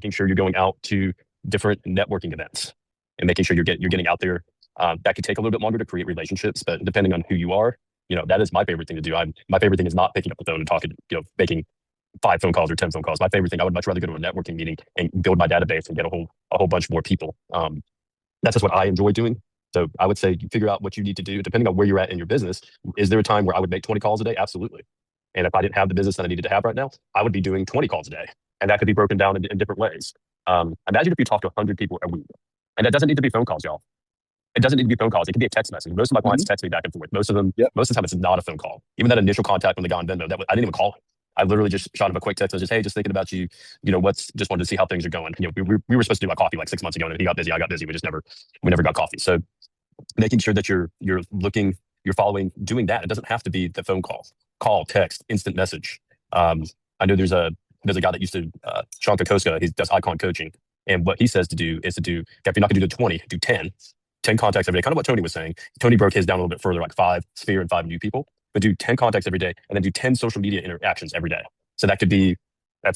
making sure you're going out to different networking events and making sure you're getting out there. That could take a little bit longer to create relationships, but depending on who you are, that is my favorite thing to do. My favorite thing is not picking up the phone and talking, making 5 phone calls or 10 phone calls. My favorite thing, I would much rather go to a networking meeting and build my database and get a whole bunch more people. That's just what I enjoy doing. So I would say you figure out what you need to do depending on where you're at in your business. Is there a time where I would make 20 calls a day? Absolutely. And if I didn't have the business that I needed to have right now, I would be doing 20 calls a day. And that could be broken down in different ways. Imagine if you talk to 100 people a week. And it doesn't need to be phone calls, y'all. It doesn't need to be phone calls. It can be a text message. Most of my clients text me back and forth. Most of the time, it's not a phone call. Even that initial contact when they got on Venmo, I didn't even call him. I literally just shot him a quick text. I was just, hey, just thinking about you. Just wanted to see how things are going. We were supposed to do my coffee like 6 months ago, and he got busy. I got busy. We never got coffee. So making sure that you're following, doing that. It doesn't have to be the phone call, text, instant message. I know there's a guy that used to 𝗀𝘀𝘁𝗲𝗿 𝗁𝘁. He does icon coaching, and what he says to do is if you're not going to do the 20, do 10 contacts every day. Kind of what Tony was saying. Tony broke his down a little bit further, like 5 sphere and 5 new people, but do 10 contacts every day, and then do 10 social media interactions every day. So that could be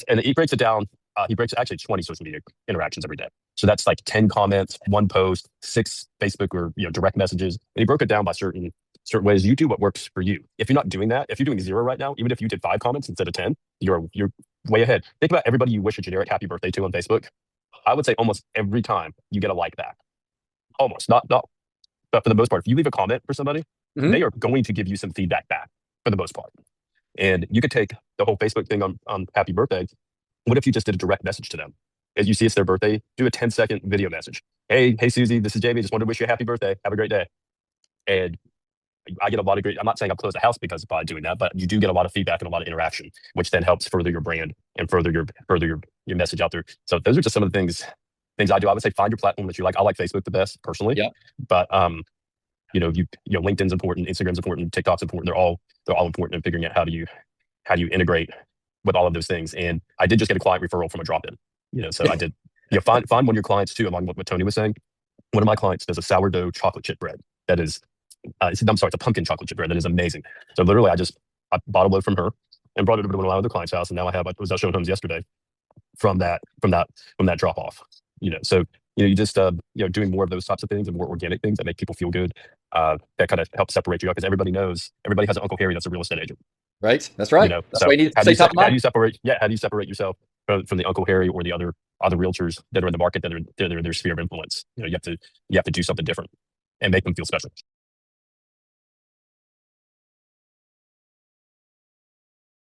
and he breaks it down. He breaks actually 20 social media interactions every day. So that's like 10 comments, 1 post, 6 Facebook or direct messages. And he broke it down by certain ways. You do what works for you. If you're not doing that, if you're doing 0 right now, even if you did 5 comments instead of 10, you're way ahead. Think about everybody you wish a generic happy birthday to on Facebook. I would say almost every time you get a like back. Almost, not, but for the most part, if you leave a comment for somebody, they are going to give you some feedback back for the most part. And you could take the whole Facebook thing on happy birthday. What if you just did a direct message to them? As you see it's their birthday, do a 10-second video message. Hey Susie, this is Jamie. Just wanted to wish you a happy birthday. Have a great day. And I get a lot of I'm not saying I'll close the house because by doing that, but you do get a lot of feedback and a lot of interaction, which then helps further your brand and further your message out there. So those are just some of the things I do. I would say find your platform that you like. I like Facebook the best personally. Yeah. But LinkedIn's important, Instagram's important, TikTok's important. They're all important in figuring out how do you integrate with all of those things. And I did just get a client referral from a drop-in. So I did find one of your clients too, along with what Tony was saying. One of my clients does a sourdough chocolate chip bread that is it's a pumpkin chocolate chip bread that is amazing. So literally I bought a loaf from her and brought it over to one of my other clients' house. And now I was out showing homes yesterday from that drop off. So you just doing more of those types of things and more organic things that make people feel good. That kind of helps separate you up, because everybody has an Uncle Harry that's a real estate agent. Right. That's right. That's why you need to stay top of mind. How do you separate yourself from the Uncle Harry or the other realtors that are in the market that are their sphere of influence? You have to do something different and make them feel special.